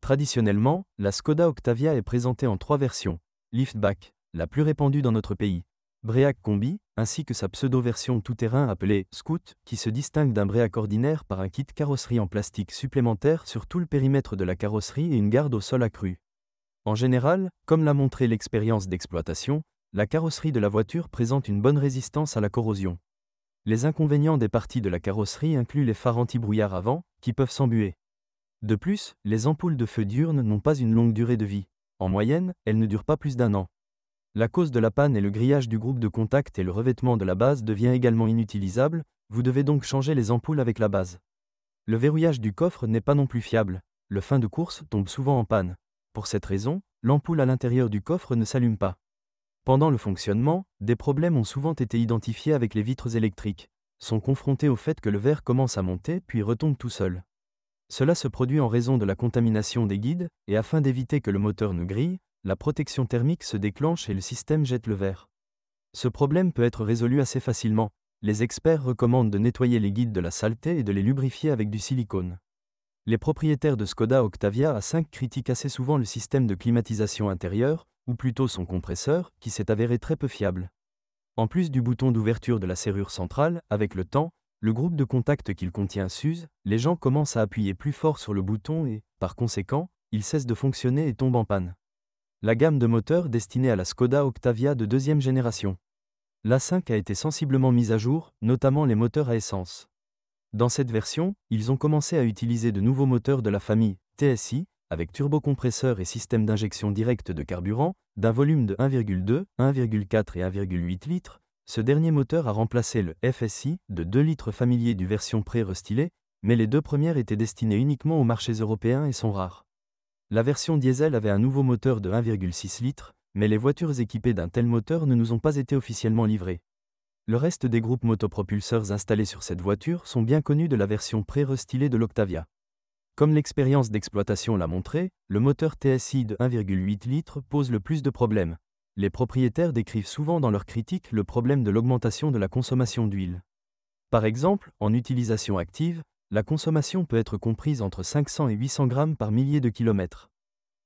Traditionnellement, la Skoda Octavia est présentée en 3 versions. Liftback, la plus répandue dans notre pays. Break Combi, ainsi que sa pseudo-version tout-terrain appelée Scoot, qui se distingue d'un Break ordinaire par un kit carrosserie en plastique supplémentaire sur tout le périmètre de la carrosserie et une garde au sol accrue. En général, comme l'a montré l'expérience d'exploitation, la carrosserie de la voiture présente une bonne résistance à la corrosion. Les inconvénients des parties de la carrosserie incluent les phares anti-brouillard avant, qui peuvent s'embuer. De plus, les ampoules de feu diurne n'ont pas une longue durée de vie. En moyenne, elles ne durent pas plus d'1 an. La cause de la panne est le grillage du groupe de contact et le revêtement de la base devient également inutilisable, vous devez donc changer les ampoules avec la base. Le verrouillage du coffre n'est pas non plus fiable, le fin de course tombe souvent en panne. Pour cette raison, l'ampoule à l'intérieur du coffre ne s'allume pas. Pendant le fonctionnement, des problèmes ont souvent été identifiés avec les vitres électriques, sont confrontés au fait que le verre commence à monter puis retombe tout seul. Cela se produit en raison de la contamination des guides, et afin d'éviter que le moteur ne grille, la protection thermique se déclenche et le système jette le verre. Ce problème peut être résolu assez facilement. Les experts recommandent de nettoyer les guides de la saleté et de les lubrifier avec du silicone. Les propriétaires de Skoda Octavia A5 critiquent assez souvent le système de climatisation intérieure, ou plutôt son compresseur, qui s'est avéré très peu fiable. En plus du bouton d'ouverture de la serrure centrale, avec le temps, le groupe de contact qu'il contient s'use, les gens commencent à appuyer plus fort sur le bouton et, par conséquent, il cesse de fonctionner et tombe en panne. La gamme de moteurs destinée à la Skoda Octavia de 2e génération. L'A5 a été sensiblement mise à jour, notamment les moteurs à essence. Dans cette version, ils ont commencé à utiliser de nouveaux moteurs de la famille TSI, avec turbocompresseur et système d'injection directe de carburant, d'un volume de 1,2, 1,4 et 1,8 litres. Ce dernier moteur a remplacé le FSI de 2 litres familier du version pré-restylée, mais les 2 premières étaient destinées uniquement aux marchés européens et sont rares. La version diesel avait un nouveau moteur de 1,6 litres, mais les voitures équipées d'un tel moteur ne nous ont pas été officiellement livrées. Le reste des groupes motopropulseurs installés sur cette voiture sont bien connus de la version pré-restylée de l'Octavia. Comme l'expérience d'exploitation l'a montré, le moteur TSI de 1,8 litres pose le plus de problèmes. Les propriétaires décrivent souvent dans leurs critiques le problème de l'augmentation de la consommation d'huile. Par exemple, en utilisation active, la consommation peut être comprise entre 500 et 800 grammes par millier de kilomètres.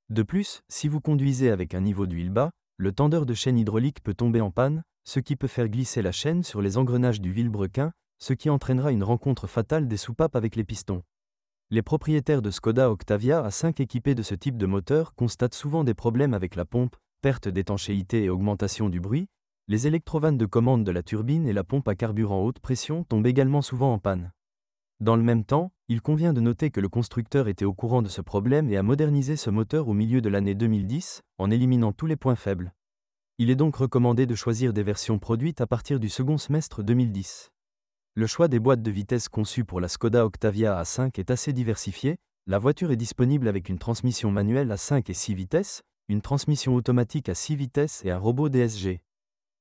De plus, si vous conduisez avec un niveau d'huile bas, le tendeur de chaîne hydraulique peut tomber en panne, ce qui peut faire glisser la chaîne sur les engrenages du vilebrequin, ce qui entraînera une rencontre fatale des soupapes avec les pistons. Les propriétaires de Skoda Octavia A5 équipés de ce type de moteur constatent souvent des problèmes avec la pompe, perte d'étanchéité et augmentation du bruit. Les électrovannes de commande de la turbine et la pompe à carburant haute pression tombent également souvent en panne. Dans le même temps, il convient de noter que le constructeur était au courant de ce problème et a modernisé ce moteur au milieu de l'année 2010, en éliminant tous les points faibles. Il est donc recommandé de choisir des versions produites à partir du second semestre 2010. Le choix des boîtes de vitesse conçues pour la Skoda Octavia A5 est assez diversifié. La voiture est disponible avec une transmission manuelle à 5 et 6 vitesses, une transmission automatique à 6 vitesses et un robot DSG.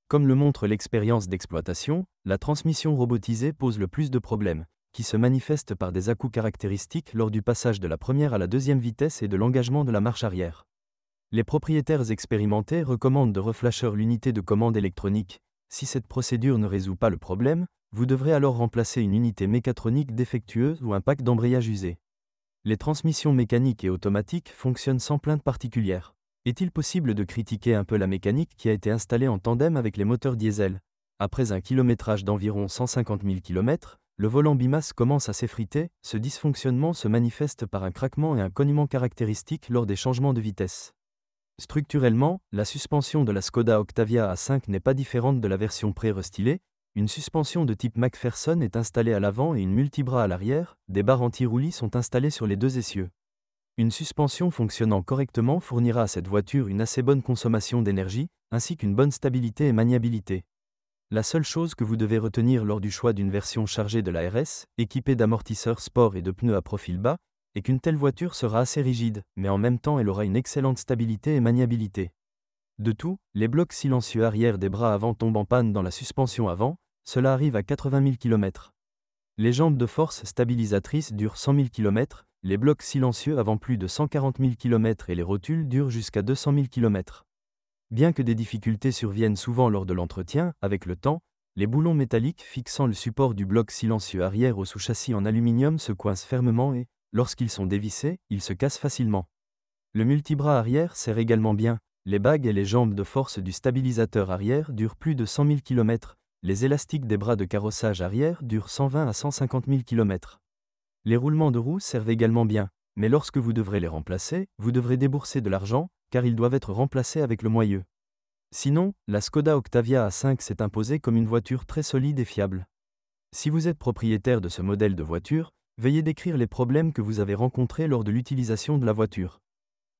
Comme le montre l'expérience d'exploitation, la transmission robotisée pose le plus de problèmes, qui se manifestent par des à-coups caractéristiques lors du passage de la première à la deuxième vitesse et de l'engagement de la marche arrière. Les propriétaires expérimentés recommandent de reflasher l'unité de commande électronique. Si cette procédure ne résout pas le problème, vous devrez alors remplacer une unité mécatronique défectueuse ou un pack d'embrayage usé. Les transmissions mécaniques et automatiques fonctionnent sans plainte particulière. Est-il possible de critiquer un peu la mécanique qui a été installée en tandem avec les moteurs diesel? Après un kilométrage d'environ 150 000 km, le volant bimasse commence à s'effriter. Ce dysfonctionnement se manifeste par un craquement et un cognement caractéristiques lors des changements de vitesse. Structurellement, la suspension de la Skoda Octavia A5 n'est pas différente de la version pré-restylée. Une suspension de type McPherson est installée à l'avant et une multibras à l'arrière. Des barres anti-roulis sont installées sur les 2 essieux. Une suspension fonctionnant correctement fournira à cette voiture une assez bonne consommation d'énergie, ainsi qu'une bonne stabilité et maniabilité. La seule chose que vous devez retenir lors du choix d'une version chargée de la RS, équipée d'amortisseurs sport et de pneus à profil bas, est qu'une telle voiture sera assez rigide, mais en même temps elle aura une excellente stabilité et maniabilité. De tout, les blocs silencieux arrière des bras avant tombent en panne dans la suspension avant, cela arrive à 80 000 km. Les jambes de force stabilisatrices durent 100 000 km, les blocs silencieux avant plus de 140 000 km et les rotules durent jusqu'à 200 000 km. Bien que des difficultés surviennent souvent lors de l'entretien, avec le temps, les boulons métalliques fixant le support du bloc silencieux arrière au sous-châssis en aluminium se coincent fermement et, lorsqu'ils sont dévissés, ils se cassent facilement. Le multibras arrière sert également bien. Les bagues et les jambes de force du stabilisateur arrière durent plus de 100 000 km. Les élastiques des bras de carrossage arrière durent 120 à 150 000 km. Les roulements de roues servent également bien, mais lorsque vous devrez les remplacer, vous devrez débourser de l'argent, car ils doivent être remplacés avec le moyeu. Sinon, la Skoda Octavia A5 s'est imposée comme une voiture très solide et fiable. Si vous êtes propriétaire de ce modèle de voiture, veuillez décrire les problèmes que vous avez rencontrés lors de l'utilisation de la voiture.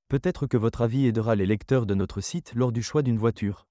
Peut-être que votre avis aidera les lecteurs de notre site lors du choix d'une voiture.